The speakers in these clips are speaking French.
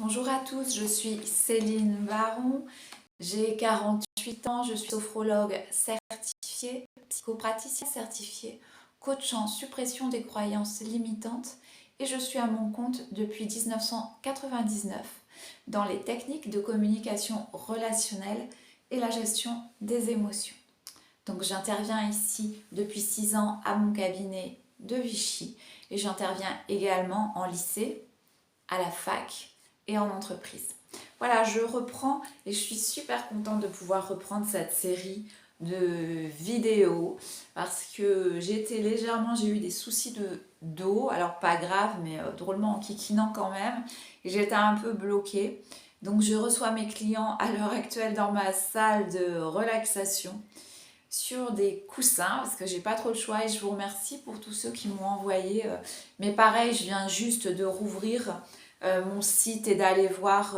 Bonjour à tous, je suis Céline Baron, j'ai 48 ans, je suis sophrologue certifiée, psychopraticienne certifiée, coach en suppression des croyances limitantes et je suis à mon compte depuis 1999 dans les techniques de communication relationnelle et la gestion des émotions. Donc j'interviens ici depuis 6 ans à mon cabinet de Vichy et j'interviens également en lycée, à la fac et en entreprise. Voilà, je reprends et je suis super contente de pouvoir reprendre cette série de vidéos parce que j'ai eu des soucis de dos, alors pas grave mais drôlement enquiquinant quand même, et j'étais un peu bloquée. Donc je reçois mes clients à l'heure actuelle dans ma salle de relaxation sur des coussins parce que j'ai pas trop le choix et je vous remercie pour tous ceux qui m'ont envoyé. Mais pareil, je viens juste de rouvrir mon site et d'aller voir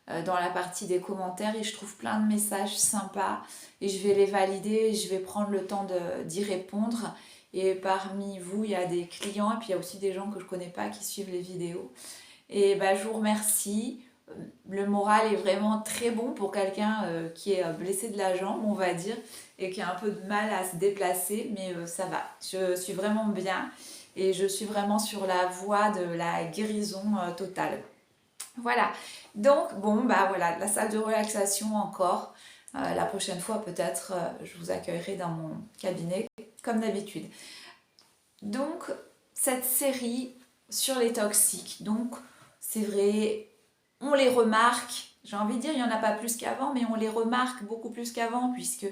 dans la partie des commentaires et je trouve plein de messages sympas et je vais les valider et je vais prendre le temps d'y répondre. Et parmi vous, il y a des clients et puis il y a aussi des gens que je connais pas qui suivent les vidéos. Et bah, je vous remercie. Le moral est vraiment très bon pour quelqu'un qui est blessé de la jambe, on va dire, et qui a un peu de mal à se déplacer, mais ça va. Je suis vraiment bien et je suis vraiment sur la voie de la guérison totale. Voilà. Donc, bon, bah voilà, la salle de relaxation encore. La prochaine fois, peut-être, je vous accueillerai dans mon cabinet, comme d'habitude. Donc, cette série sur les toxiques, donc, c'est vrai, on les remarque, j'ai envie de dire, il n'y en a pas plus qu'avant, mais on les remarque beaucoup plus qu'avant, puisque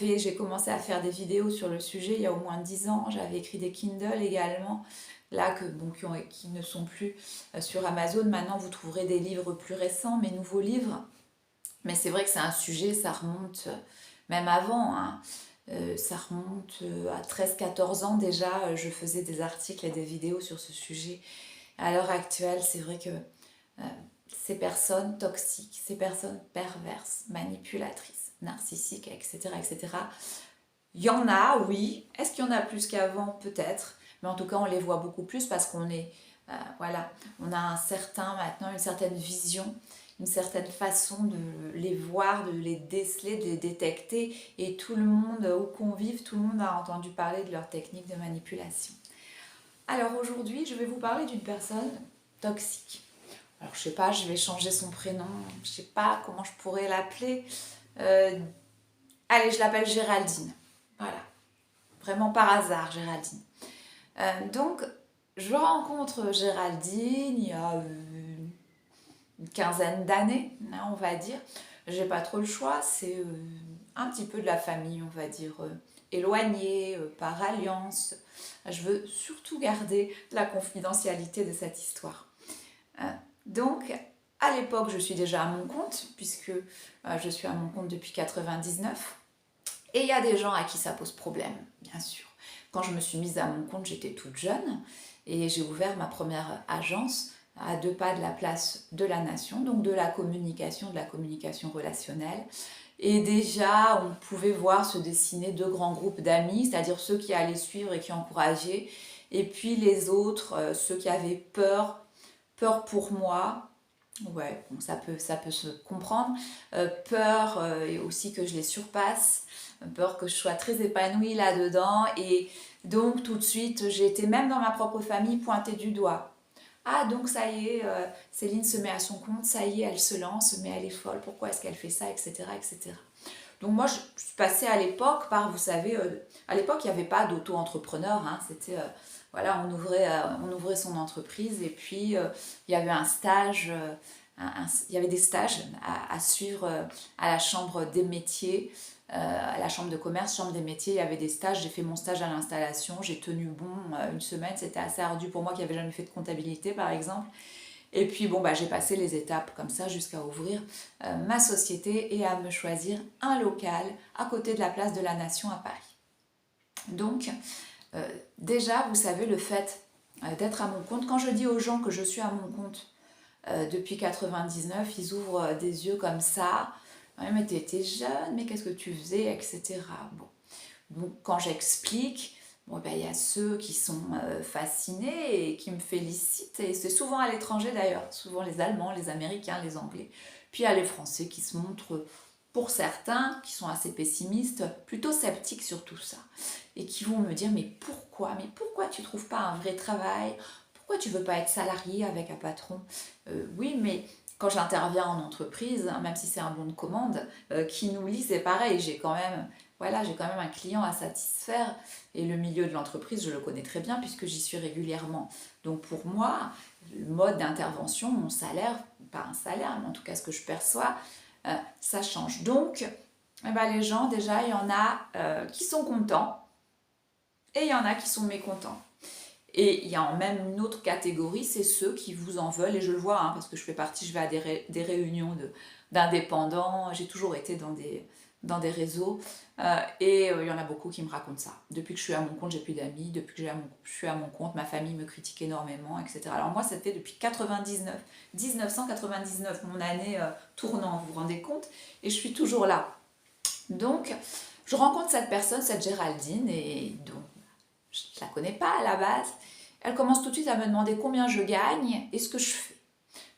j'ai commencé à faire des vidéos sur le sujet il y a au moins 10 ans, j'avais écrit des Kindle également, là, qui ne sont plus sur Amazon. Maintenant, vous trouverez des livres plus récents, mes nouveaux livres, mais c'est vrai que c'est un sujet, ça remonte même avant, hein. Ça remonte à 13-14 ans déjà, je faisais des articles et des vidéos sur ce sujet. À l'heure actuelle, c'est vrai que ces personnes toxiques, ces personnes perverses, manipulatrices, narcissiques, etc., etc., il y en a, oui. Est-ce qu'il y en a plus qu'avant? Peut-être. Mais en tout cas, on les voit beaucoup plus parce qu'on est, voilà, on a maintenant une certaine vision, une certaine façon de les voir, de les déceler, de les détecter. Et tout le monde, où qu'on vive, tout le monde a entendu parler de leur technique de manipulation. Alors aujourd'hui, je vais vous parler d'une personne toxique. Alors je sais pas, je vais changer son prénom, je sais pas comment je pourrais l'appeler. Euh, Allez, je l'appelle Géraldine. Voilà, vraiment par hasard, Géraldine. Donc, je rencontre Géraldine il y a une quinzaine d'années, hein, on va dire. J'ai pas trop le choix, c'est un petit peu de la famille, on va dire, éloignée, par alliance. Je veux surtout garder la confidentialité de cette histoire. Donc, à l'époque, je suis déjà à mon compte, puisque je suis à mon compte depuis 99. Et il y a des gens à qui ça pose problème, bien sûr. Quand je me suis mise à mon compte, j'étais toute jeune et j'ai ouvert ma première agence à 2 pas de la place de la Nation, donc de la communication relationnelle. Et déjà, on pouvait voir se dessiner 2 grands groupes d'amis, c'est-à-dire ceux qui allaient suivre et qui encourageaient, et puis les autres, ceux qui avaient peur pour moi. Ouais, bon, ça peut se comprendre. Peur et aussi que je les surpasse, peur que je sois très épanouie là-dedans. Et donc tout de suite, j'ai été même dans ma propre famille pointée du doigt. Ah, donc ça y est, Céline se met à son compte, ça y est, elle se lance, mais elle est folle, pourquoi est-ce qu'elle fait ça, etc., etc. Donc moi, je suis passée à l'époque par, vous savez, à l'époque, il n'y avait pas d'auto-entrepreneur, hein, c'était, voilà, on ouvrait son entreprise et puis il y avait un stage, il y avait des stages à suivre à la chambre des métiers, à la chambre de commerce, chambre des métiers, il y avait des stages, j'ai fait mon stage à l'installation, j'ai tenu bon une semaine, c'était assez ardu pour moi qui n'avais jamais fait de comptabilité par exemple. Et puis bon, bah, j'ai passé les étapes comme ça jusqu'à ouvrir ma société et à me choisir un local à côté de la place de la Nation à Paris. Donc déjà, vous savez, le fait d'être à mon compte, quand je dis aux gens que je suis à mon compte depuis 99, ils ouvrent des yeux comme ça. Ouais, mais t'étais jeune, mais qu'est-ce que tu faisais, etc. Bon. Donc quand j'explique, Bon, ben, il y a ceux qui sont fascinés et qui me félicitent, et c'est souvent à l'étranger d'ailleurs, souvent les Allemands, les Américains, les Anglais. Puis il y a les Français qui se montrent, pour certains, qui sont assez pessimistes, plutôt sceptiques sur tout ça, et qui vont me dire, mais pourquoi tu trouves pas un vrai travail? Pourquoi tu veux pas être salarié avec un patron? Oui, mais quand j'interviens en entreprise, hein, même si c'est un bon de commande, qui nous lit, c'est pareil, j'ai quand même... Voilà, j'ai quand même un client à satisfaire et le milieu de l'entreprise, je le connais très bien puisque j'y suis régulièrement. Donc pour moi, le mode d'intervention, mon salaire, pas un salaire, mais en tout cas ce que je perçois, ça change. Donc, eh ben, les gens, déjà, il y en a qui sont contents et il y en a qui sont mécontents. Et il y a même une autre catégorie, c'est ceux qui vous en veulent, et je le vois, hein, parce que je fais partie, je vais à des réunions d'indépendants, j'ai toujours été dans des réseaux, il y en a beaucoup qui me racontent ça. Depuis que je suis à mon compte, j'ai plus d'amis, depuis que je suis à mon compte, ma famille me critique énormément, etc. Alors moi, ça fait depuis 1999, mon année tournant, vous vous rendez compte, et je suis toujours là. Donc, je rencontre cette personne, cette Géraldine, et donc, je ne la connais pas à la base. Elle commence tout de suite à me demander combien je gagne et ce que je fais.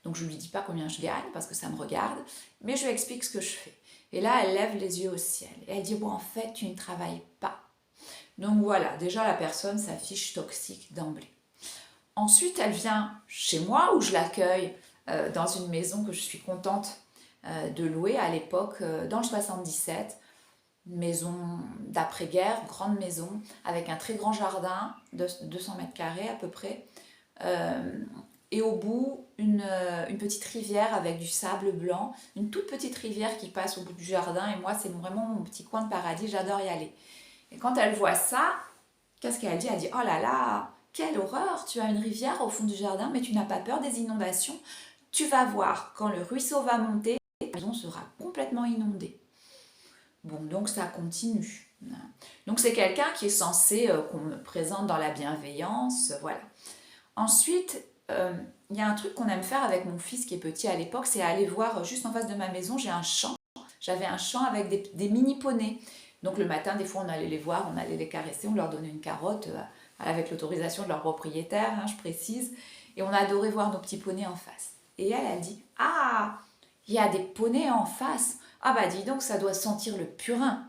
Donc je ne lui dis pas combien je gagne parce que ça me regarde, mais je lui explique ce que je fais. Et là, elle lève les yeux au ciel et elle dit, bon, en fait, tu ne travailles pas. Donc voilà, déjà la personne s'affiche toxique d'emblée. Ensuite, elle vient chez moi où je l'accueille dans une maison que je suis contente de louer à l'époque dans le 77. Maison d'après-guerre, grande maison, avec un très grand jardin de 200 mètres carrés à peu près. Et au bout, une petite rivière avec du sable blanc, une toute petite rivière qui passe au bout du jardin. Et moi, c'est vraiment mon petit coin de paradis, j'adore y aller. Et quand elle voit ça, qu'est-ce qu'elle dit? Elle dit, oh là là, quelle horreur, tu as une rivière au fond du jardin, mais tu n'as pas peur des inondations. Tu vas voir, quand le ruisseau va monter, la maison sera complètement inondée. Bon, donc ça continue. Donc c'est quelqu'un qui est censé qu'on me présente dans la bienveillance, voilà. Ensuite, il y a un truc qu'on aime faire avec mon fils qui est petit à l'époque, c'est aller voir juste en face de ma maison, j'ai un champ. J'avais un champ avec des mini poneys. Donc le matin, des fois, on allait les voir, on allait les caresser, on leur donnait une carotte avec l'autorisation de leur propriétaire, hein, je précise. Et on adorait voir nos petits poneys en face. Et elle dit, ah, il y a des poneys en face. Ah bah dis donc, ça doit sentir le purin.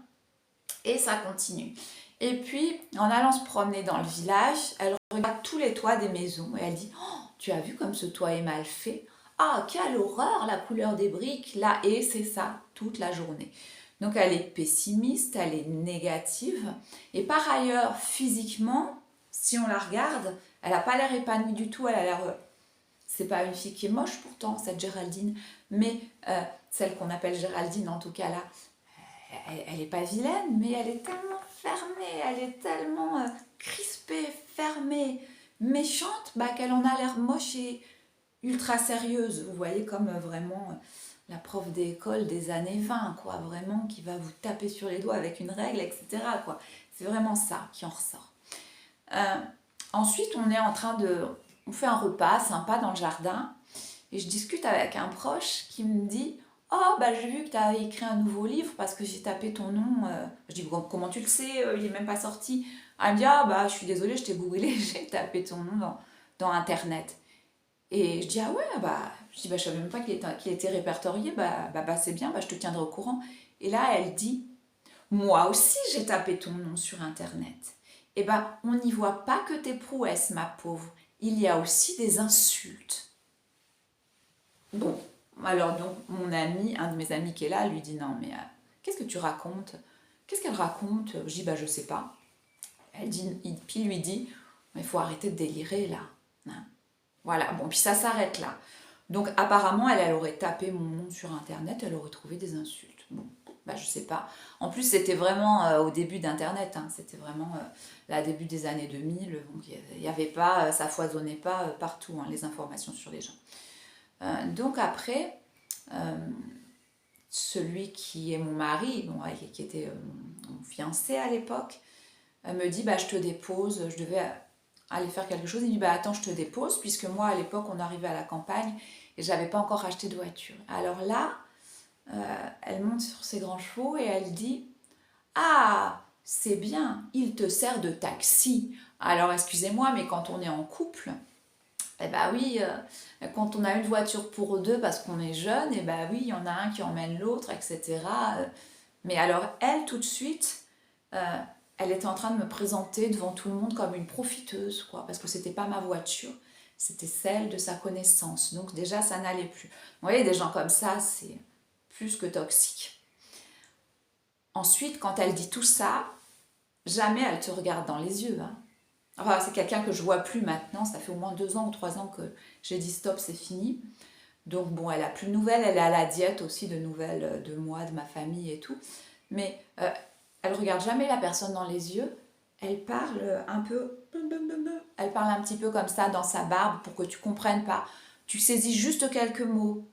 Et ça continue. Et puis, en allant se promener dans le village, elle regarde tous les toits des maisons et elle dit, oh, tu as vu comme ce toit est mal fait? Ah, quelle horreur, la couleur des briques, là, et c'est ça, toute la journée. Donc elle est pessimiste, elle est négative, et par ailleurs, physiquement, si on la regarde, elle n'a pas l'air épanouie du tout, elle a l'air... C'est pas une fille qui est moche pourtant, cette Géraldine, mais celle qu'on appelle Géraldine en tout cas là, elle n'est pas vilaine, mais elle est tellement fermée, elle est tellement crispée, fermée, méchante, bah, qu'elle en a l'air moche et ultra sérieuse. Vous voyez, comme vraiment la prof d'école des années 20, quoi, vraiment, qui va vous taper sur les doigts avec une règle, etc. quoi. C'est vraiment ça qui en ressort. Ensuite, on fait un repas sympa dans le jardin, et je discute avec un proche qui me dit, oh, bah j'ai vu que tu as écrit un nouveau livre parce que j'ai tapé ton nom. Je dis, comment tu le sais? Il n'est même pas sorti. Elle me dit, ah, bah je suis désolée, je t'ai googlé, j'ai tapé ton nom dans Internet. Et je dis, ah ouais, je dis, je savais même pas qu'il était répertorié, c'est bien, je te tiendrai au courant. Et là, elle dit, moi aussi j'ai tapé ton nom sur Internet. Et on n'y voit pas que tes prouesses, ma pauvre. Il y a aussi des insultes. Bon, alors donc mon ami, un de mes amis qui est là, lui dit non mais qu'est-ce que tu racontes? Qu'est-ce qu'elle raconte? Je dis je sais pas. Puis lui dit mais il faut arrêter de délirer là. Hein. Voilà, bon puis ça s'arrête là. Donc apparemment elle aurait tapé mon nom sur internet, elle aurait trouvé des insultes. Bon, je sais pas. En plus c'était vraiment au début d'internet, hein. C'était vraiment là début des années 2000, donc il y avait pas, ça foisonnait pas partout hein, les informations sur les gens. Donc après, celui qui est mon mari, qui était mon fiancé à l'époque, me dit je te dépose, je devais aller faire quelque chose. Il dit attends, je te dépose, puisque moi à l'époque on arrivait à la campagne et j'avais pas encore acheté de voiture. Alors là, elle monte sur ses grands chevaux et elle dit ah, c'est bien, il te sert de taxi. Alors excusez-moi, mais quand on est en couple, eh ben oui, quand on a une voiture pour deux parce qu'on est jeune, eh ben oui, il y en a un qui emmène l'autre, etc. Mais alors elle, tout de suite, euh, elle était en train de me présenter devant tout le monde comme une profiteuse, quoi, parce que c'était pas ma voiture, c'était celle de sa connaissance. Donc déjà, ça n'allait plus. Vous voyez, des gens comme ça, c'est plus que toxique. Ensuite, quand elle dit tout ça, jamais elle te regarde dans les yeux, hein. Enfin, c'est quelqu'un que je vois plus maintenant, ça fait au moins 2 ans ou 3 ans que j'ai dit stop, c'est fini. Donc bon, elle a plus de nouvelles, elle est à la diète aussi de nouvelles de moi, de ma famille et tout. Mais elle regarde jamais la personne dans les yeux, elle parle un peu, elle parle un petit peu comme ça dans sa barbe pour que tu comprennes pas. Tu saisis juste quelques mots.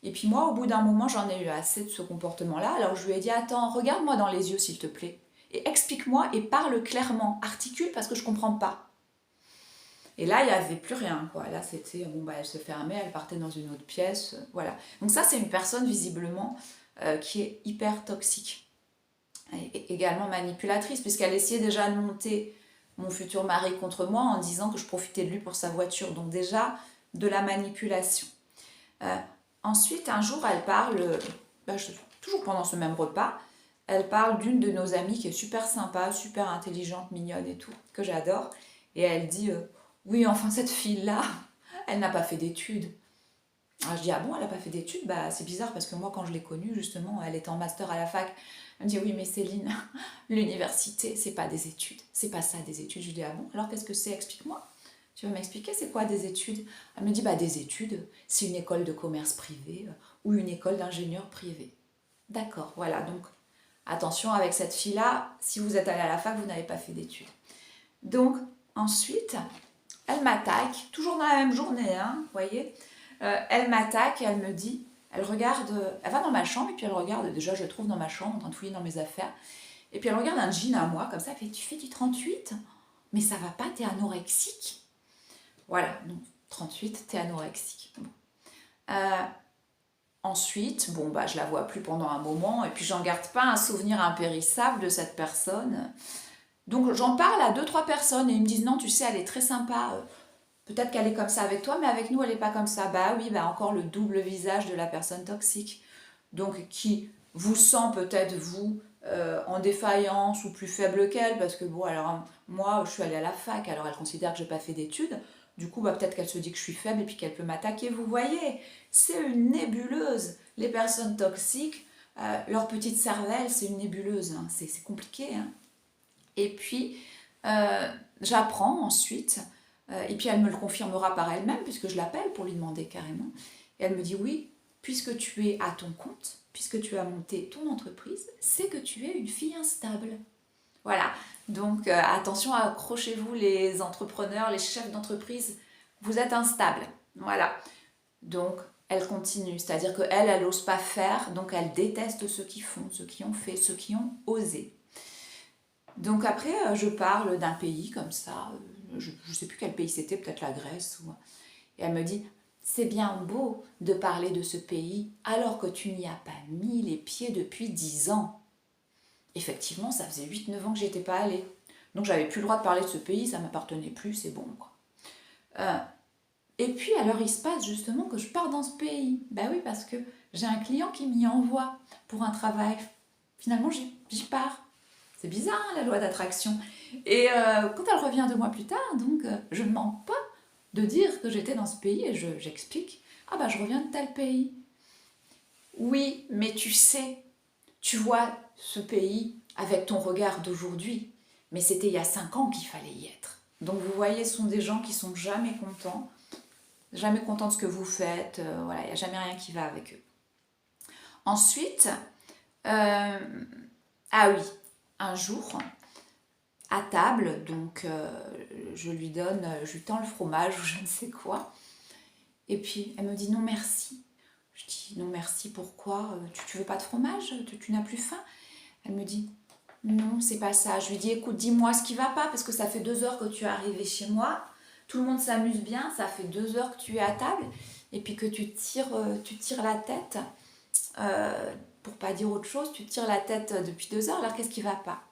Et puis moi, au bout d'un moment, j'en ai eu assez de ce comportement-là. Alors je lui ai dit, attends, regarde-moi dans les yeux s'il te plaît. Et explique-moi et parle clairement, articule parce que je comprends pas. Et là, il n'y avait plus rien, quoi. Là, c'était, bon, bah, elle se fermait, elle partait dans une autre pièce, voilà. Donc ça, c'est une personne, visiblement, qui est hyper toxique. Et également manipulatrice, puisqu'elle essayait déjà de monter mon futur mari contre moi en disant que je profitais de lui pour sa voiture. Donc déjà, de la manipulation. Euh, Ensuite, un jour, elle parle, toujours pendant ce même repas, elle parle d'une de nos amies qui est super sympa, super intelligente, mignonne et tout, que j'adore. Et elle dit, oui, enfin, cette fille-là, elle n'a pas fait d'études. Alors je dis, ah bon, elle n'a pas fait d'études? Bah, c'est bizarre parce que moi, quand je l'ai connue, justement, elle était en master à la fac. Elle me dit, oui, mais Céline, l'université, c'est pas des études. C'est pas ça, des études. Je lui dis, ah bon, alors qu'est-ce que c'est? Explique-moi. Tu veux m'expliquer, c'est quoi des études? Elle me dit, bah, des études, c'est une école de commerce privé ou une école d'ingénieur privé. D'accord, voilà, donc attention avec cette fille-là, si vous êtes allé à la fac, vous n'avez pas fait d'études. Donc, ensuite, elle m'attaque, toujours dans la même journée, hein, vous voyez. Elle m'attaque et elle me dit, elle regarde, elle va dans ma chambre et puis elle regarde, déjà je le trouve dans ma chambre en train de fouiller dans mes affaires, et puis elle regarde un jean à moi, comme ça, elle fait, tu fais du 38? Mais ça va pas, t'es anorexique? Voilà, donc 38, t'es anorexique. Bon. Ensuite, bon, bah, je la vois plus pendant un moment, et puis j'en garde pas un souvenir impérissable de cette personne. Donc j'en parle à 2-3 personnes, et ils me disent, non, tu sais, elle est très sympa, peut-être qu'elle est comme ça avec toi, mais avec nous, elle n'est pas comme ça. Bah oui, bah encore le double visage de la personne toxique. Donc qui vous sent peut-être, vous, en défaillance ou plus faible qu'elle, parce que bon, alors moi, je suis allée à la fac, alors elle considère que je n'ai pas fait d'études. Du coup, bah, peut-être qu'elle se dit que je suis faible et puis qu'elle peut m'attaquer. Vous voyez, c'est une nébuleuse. Les personnes toxiques, leur petite cervelle, c'est une nébuleuse, hein. C'est compliqué, hein. Et puis, j'apprends ensuite, et puis elle me le confirmera par elle-même, puisque je l'appelle pour lui demander carrément. Et elle me dit, oui, puisque tu es à ton compte, puisque tu as monté ton entreprise, c'est que tu es une fille instable. Voilà, donc attention, accrochez-vous les entrepreneurs, les chefs d'entreprise, vous êtes instables. Voilà, donc elle continue, c'est-à-dire qu'elle, elle n'ose pas faire, donc elle déteste ceux qui font, ceux qui ont fait, ceux qui ont osé. Donc après, je parle d'un pays comme ça, je ne sais plus quel pays c'était, peut-être la Grèce. Et elle me dit, c'est bien beau de parler de ce pays alors que tu n'y as pas mis les pieds depuis 10 ans. Effectivement, ça faisait 8-9 ans que j'y étais pas allée. Donc j'avais plus le droit de parler de ce pays, ça m'appartenait plus, c'est bon, quoi. Et puis alors il se passe justement que je pars dans ce pays. Ben oui, parce que j'ai un client qui m'y envoie pour un travail. Finalement, j'y pars. C'est bizarre, hein, la loi d'attraction. Et quand elle revient 2 mois plus tard, donc je ne manque pas de dire que j'étais dans ce pays et j'explique. Ah bah je reviens de tel pays. Oui, mais tu sais, tu vois ce pays avec ton regard d'aujourd'hui. Mais c'était il y a 5 ans qu'il fallait y être. Donc vous voyez, ce sont des gens qui sont jamais contents de ce que vous faites. Voilà, il n'y a jamais rien qui va avec eux. Ensuite, ah oui, un jour, à table, donc je lui tends le fromage ou je ne sais quoi. Et puis elle me dit non merci. Je dis non merci, pourquoi? Tu veux pas de fromage? Tu n'as plus faim? Elle me dit non, c'est pas ça. Je lui dis écoute, dis-moi ce qui va pas parce que ça fait 2 heures que tu es arrivé chez moi. Tout le monde s'amuse bien, ça fait 2 heures que tu es à table et puis que tu tires la tête. Pour pas dire autre chose, tu tires la tête depuis 2 heures, alors qu'est-ce qui va pas?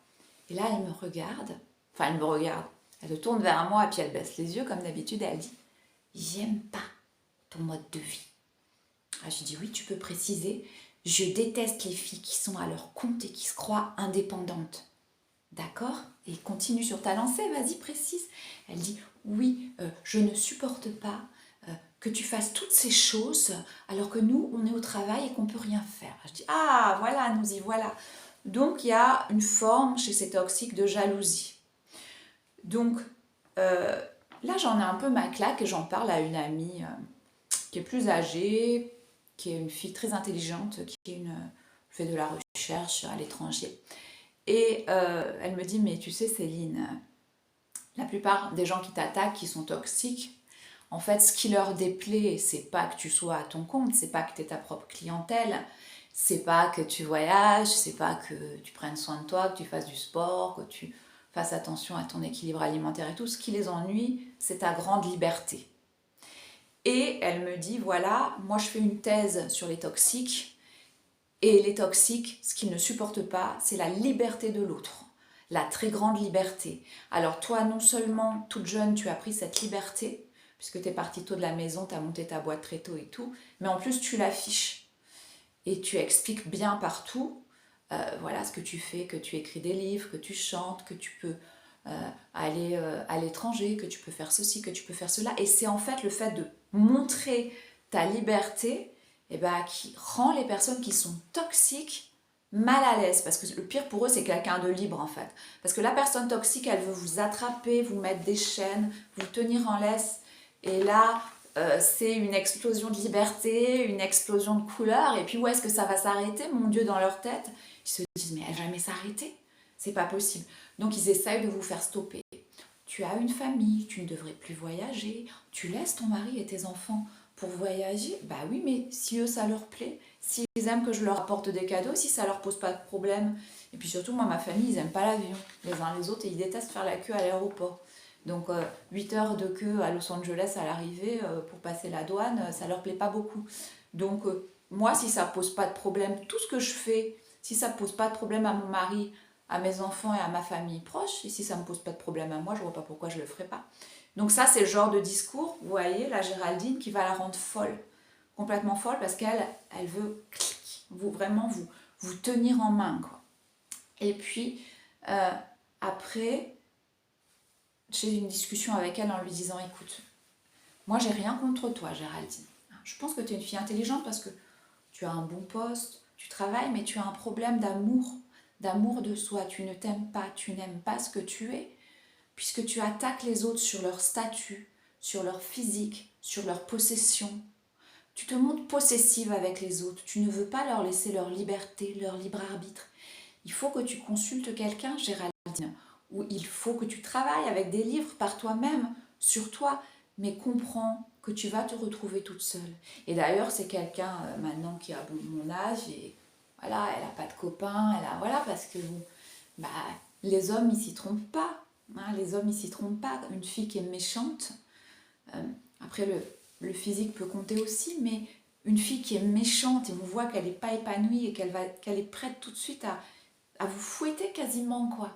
Et là, elle me regarde, enfin elle me regarde, elle se tourne vers moi et puis elle baisse les yeux comme d'habitude et elle dit « J'aime pas ton mode de vie ». Ah, je dis « Oui, tu peux préciser, je déteste les filles qui sont à leur compte et qui se croient indépendantes. » D'accord? Et continue sur ta lancée, vas-y, précise. Elle dit « Oui, je ne supporte pas que tu fasses toutes ces choses alors que nous, on est au travail et qu'on ne peut rien faire. » Je dis « Ah, voilà, nous y voilà. » Donc, il y a une forme chez ces toxiques de jalousie. Donc, là, j'en ai un peu ma claque et j'en parle à une amie qui est plus âgée, qui est une fille très intelligente, qui fait de la recherche à l'étranger. Et elle me dit, mais tu sais Céline, la plupart des gens qui t'attaquent, qui sont toxiques, en fait, ce qui leur déplaît, c'est pas que tu sois à ton compte, c'est pas que tu aies ta propre clientèle, c'est pas que tu voyages, c'est pas que tu prennes soin de toi, que tu fasses du sport, que tu fasses attention à ton équilibre alimentaire et tout. Ce qui les ennuie, c'est ta grande liberté. Et elle me dit, voilà, moi je fais une thèse sur les toxiques, et les toxiques, ce qu'ils ne supportent pas, c'est la liberté de l'autre, la très grande liberté. Alors toi, non seulement, toute jeune, tu as pris cette liberté, puisque tu es partie tôt de la maison, tu as monté ta boîte très tôt et tout, mais en plus tu l'affiches. Et tu expliques bien partout, voilà ce que tu fais, que tu écris des livres, que tu chantes, que tu peux aller à l'étranger, que tu peux faire ceci, que tu peux faire cela. Et c'est en fait le fait de montrer ta liberté qui rend les personnes qui sont toxiques mal à l'aise. Parce que le pire pour eux, c'est quelqu'un de libre en fait. Parce que la personne toxique, elle veut vous attraper, vous mettre des chaînes, vous tenir en laisse. Et là, c'est une explosion de liberté, une explosion de couleurs. Et puis où est-ce que ça va s'arrêter, mon Dieu, dans leur tête? Ils se disent, mais elle va jamais s'arrêter. C'est pas possible. Donc ils essayent de vous faire stopper. Tu as une famille, tu ne devrais plus voyager. Tu laisses ton mari et tes enfants pour voyager. Bah oui, mais si eux, ça leur plaît, s'ils aiment que je leur apporte des cadeaux, si ça leur pose pas de problème. Et puis surtout, moi, ma famille, ils aiment pas l'avion, les uns les autres, et ils détestent faire la queue à l'aéroport. Donc 8 heures de queue à Los Angeles à l'arrivée pour passer la douane, ça leur plaît pas beaucoup. Donc moi, si ça pose pas de problème, tout ce que je fais, si ça pose pas de problème à mon mari, à mes enfants et à ma famille proche, et si ça me pose pas de problème à moi, je vois pas pourquoi je le ferais pas. Donc ça, c'est le genre de discours, vous voyez, la Géraldine qui va la rendre folle, complètement folle, parce qu'elle veut vraiment vous tenir en main, quoi. Et puis après, j'ai eu une discussion avec elle en lui disant, écoute, moi j'ai rien contre toi Géraldine. Je pense que tu es une fille intelligente parce que tu as un bon poste, tu travailles, mais tu as un problème d'amour de soi. Tu ne t'aimes pas, tu n'aimes pas ce que tu es, puisque tu attaques les autres sur leur statut, sur leur physique, sur leur possession. Tu te montres possessive avec les autres, tu ne veux pas leur laisser leur liberté, leur libre arbitre. Il faut que tu consultes quelqu'un, Géraldine, ou il faut que tu travailles avec des livres par toi-même, sur toi, mais comprends que tu vas te retrouver toute seule. Et d'ailleurs, c'est quelqu'un maintenant qui a mon âge, et voilà, elle n'a pas de copain, voilà, parce que les hommes, ils s'y trompent pas. Hein, les hommes, ils s'y trompent pas. Une fille qui est méchante, après le physique peut compter aussi, mais une fille qui est méchante et on voit qu'elle n'est pas épanouie et qu'elle est prête tout de suite à vous fouetter quasiment, quoi.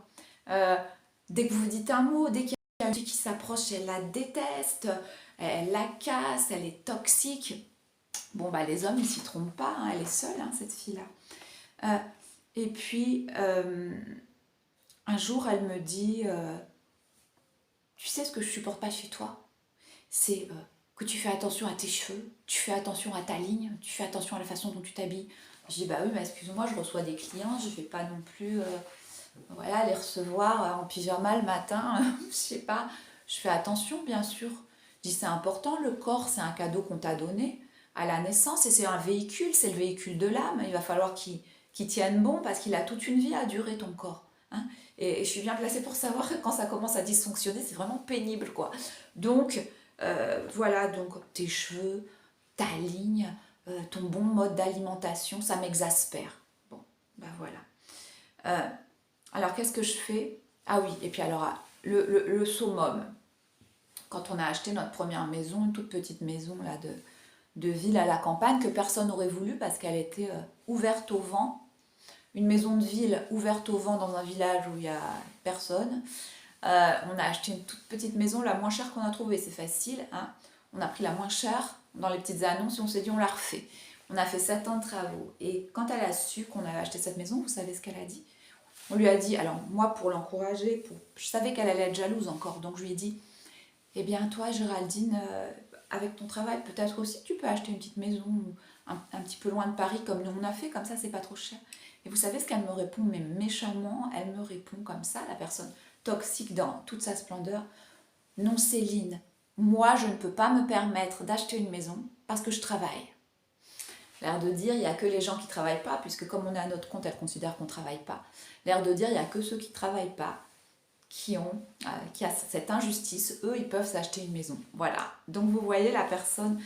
Dès que vous dites un mot, dès qu'il y a une fille qui s'approche, elle la déteste, elle la casse, elle est toxique. Bon, les hommes, ils s'y trompent pas, hein, elle est seule, hein, cette fille-là. Et puis, un jour, elle me dit, tu sais ce que je supporte pas chez toi? C'est que tu fais attention à tes cheveux, tu fais attention à ta ligne, tu fais attention à la façon dont tu t'habilles. Je dis, bah oui, mais excuse-moi, je reçois des clients, je ne vais pas non plus les recevoir en pyjama le matin, je sais pas, je fais attention bien sûr. Je dis, c'est important, le corps, c'est un cadeau qu'on t'a donné à la naissance et c'est un véhicule, c'est le véhicule de l'âme, il va falloir qu'il tienne bon parce qu'il a toute une vie à durer ton corps. Hein, et je suis bien placée pour savoir que quand ça commence à dysfonctionner, c'est vraiment pénible, quoi. Donc, voilà, donc tes cheveux, ta ligne, ton bon mode d'alimentation, ça m'exaspère. Bon, voilà. Alors, qu'est-ce que je fais? Ah oui, et puis alors, le summum. Quand on a acheté notre première maison, une toute petite maison là, de ville à la campagne, que personne n'aurait voulu parce qu'elle était ouverte au vent. une maison de ville ouverte au vent dans un village où il n'y a personne. On a acheté une toute petite maison, la moins chère qu'on a trouvée, c'est facile. Hein. On a pris la moins chère dans les petites annonces et on s'est dit on la refait. On a fait 7 ans de travaux. Et quand elle a su qu'on avait acheté cette maison, vous savez ce qu'elle a dit? On lui a dit, alors moi pour l'encourager, je savais qu'elle allait être jalouse encore, donc je lui ai dit, eh bien toi Géraldine, avec ton travail peut-être aussi tu peux acheter une petite maison un petit peu loin de Paris comme nous on a fait, comme ça c'est pas trop cher. Et vous savez ce qu'elle me répond, mais méchamment, elle me répond comme ça, la personne toxique dans toute sa splendeur. Non Céline, moi je ne peux pas me permettre d'acheter une maison parce que je travaille. L'air de dire, il n'y a que les gens qui ne travaillent pas, puisque comme on est à notre compte, elle considère qu'on ne travaille pas. L'air de dire, il n'y a que ceux qui ne travaillent pas, qui ont cette injustice, eux, ils peuvent s'acheter une maison. Voilà. Donc vous voyez la personne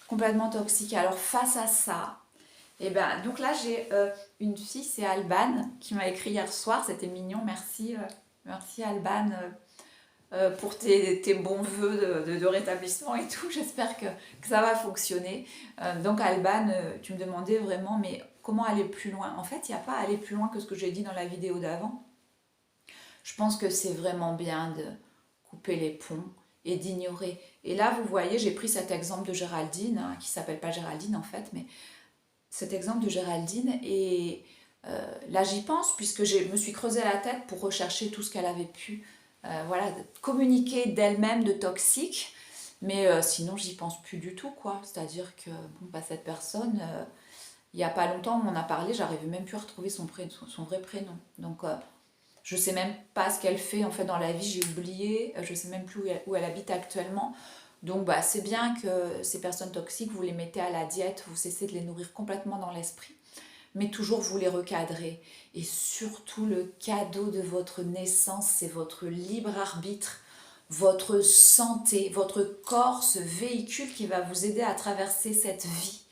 complètement toxique. Alors face à ça, et ben, donc là j'ai une fille, c'est Alban, qui m'a écrit hier soir, c'était mignon, merci, merci Alban. Pour tes bons voeux de rétablissement et tout. J'espère que ça va fonctionner. Donc Alban, tu me demandais vraiment, mais comment aller plus loin? En fait, il n'y a pas à aller plus loin que ce que j'ai dit dans la vidéo d'avant. Je pense que c'est vraiment bien de couper les ponts et d'ignorer. Et là, vous voyez, j'ai pris cet exemple de Géraldine, hein, qui ne s'appelle pas Géraldine en fait, mais cet exemple de Géraldine. Et là, j'y pense, puisque je me suis creusé la tête pour rechercher tout ce qu'elle avait pu voilà, communiquer d'elle-même de toxique, mais sinon j'y pense plus du tout, quoi. C'est-à-dire que bon, bah, cette personne, il n'y a pas longtemps on en a parlé, j'arrivais même plus à retrouver son vrai prénom. Donc je sais même pas ce qu'elle fait en fait dans la vie, j'ai oublié, je sais même plus où elle habite actuellement. Donc bah, c'est bien que ces personnes toxiques, vous les mettez à la diète, vous cessez de les nourrir complètement dans l'esprit, mais toujours vous les recadrez. Et surtout, le cadeau de votre naissance, c'est votre libre arbitre, votre santé, votre corps, ce véhicule qui va vous aider à traverser cette vie.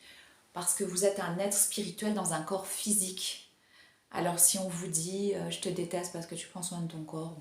Parce que vous êtes un être spirituel dans un corps physique. Alors si on vous dit « je te déteste parce que tu prends soin de ton corps »,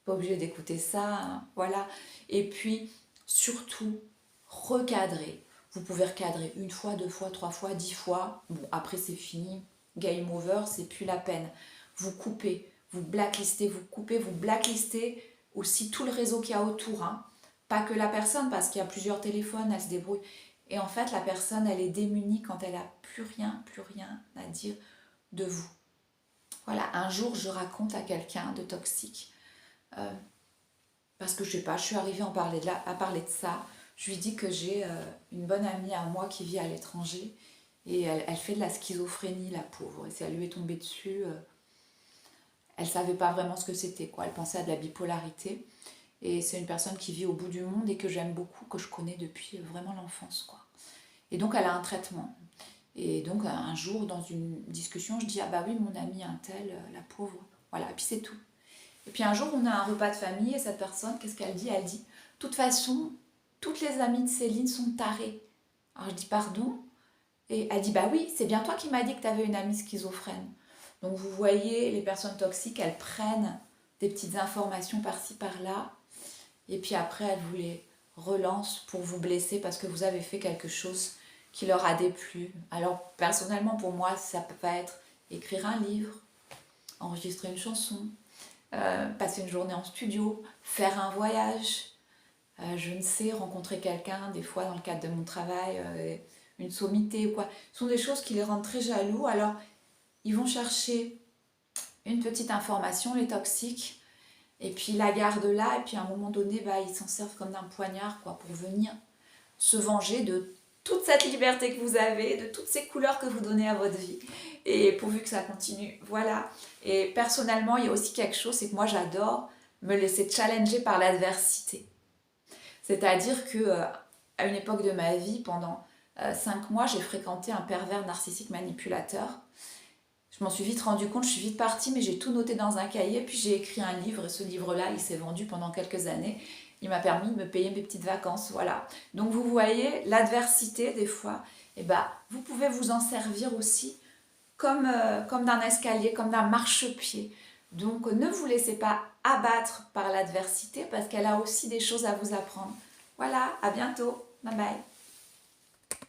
pas obligé d'écouter ça, hein, voilà. Et puis, surtout, recadrer. Vous pouvez recadrer 1 fois, 2 fois, 3 fois, 10 fois. Bon, après c'est fini, game over, c'est plus la peine. Vous coupez, vous blacklistez, vous coupez, vous blacklistez aussi tout le réseau qu'il y a autour. Hein. Pas que la personne, parce qu'il y a plusieurs téléphones, elle se débrouille. Et en fait, la personne, elle est démunie quand elle n'a plus rien à dire de vous. Voilà, un jour, je raconte à quelqu'un de toxique, parce que je sais pas, je suis arrivée à parler de ça. Je lui dis que j'ai une bonne amie à moi qui vit à l'étranger et elle fait de la schizophrénie, la pauvre. Et ça lui est tombé dessus. Elle savait pas vraiment ce que c'était, quoi. Elle pensait à de la bipolarité. Et c'est une personne qui vit au bout du monde et que j'aime beaucoup, que je connais depuis vraiment l'enfance, quoi. Et donc elle a un traitement. Et donc un jour, dans une discussion, je dis « Ah bah oui, mon amie un tel, la pauvre. » Voilà, et puis c'est tout. Et puis un jour, on a un repas de famille et cette personne, qu'est-ce qu'elle dit? Elle dit « De toute façon, toutes les amies de Céline sont tarées. » Alors je dis « Pardon ?» Et elle dit « Bah oui, c'est bien toi qui m'as dit que tu avais une amie schizophrène. » Donc vous voyez, les personnes toxiques, elles prennent des petites informations par-ci, par-là. Et puis après, elles vous les relancent pour vous blesser parce que vous avez fait quelque chose qui leur a déplu. Alors personnellement, pour moi, ça peut pas être écrire un livre, enregistrer une chanson, passer une journée en studio, faire un voyage, je ne sais, rencontrer quelqu'un, des fois dans le cadre de mon travail, une sommité ou quoi. Ce sont des choses qui les rendent très jaloux. Alors, ils vont chercher une petite information, les toxiques, et puis ils la gardent là, et puis à un moment donné, bah, ils s'en servent comme d'un poignard, quoi, pour venir se venger de toute cette liberté que vous avez, de toutes ces couleurs que vous donnez à votre vie, et pourvu que ça continue, voilà. Et personnellement, il y a aussi quelque chose, c'est que moi j'adore me laisser challenger par l'adversité. C'est-à-dire que à une époque de ma vie, pendant 5 mois, j'ai fréquenté un pervers narcissique manipulateur. Je m'en suis vite rendu compte, je suis vite partie, mais j'ai tout noté dans un cahier, puis j'ai écrit un livre, et ce livre-là, il s'est vendu pendant quelques années. Il m'a permis de me payer mes petites vacances, voilà. Donc vous voyez, l'adversité, des fois, eh ben, vous pouvez vous en servir aussi comme d'un escalier, comme d'un marchepied. Donc ne vous laissez pas abattre par l'adversité, parce qu'elle a aussi des choses à vous apprendre. Voilà, à bientôt, bye bye.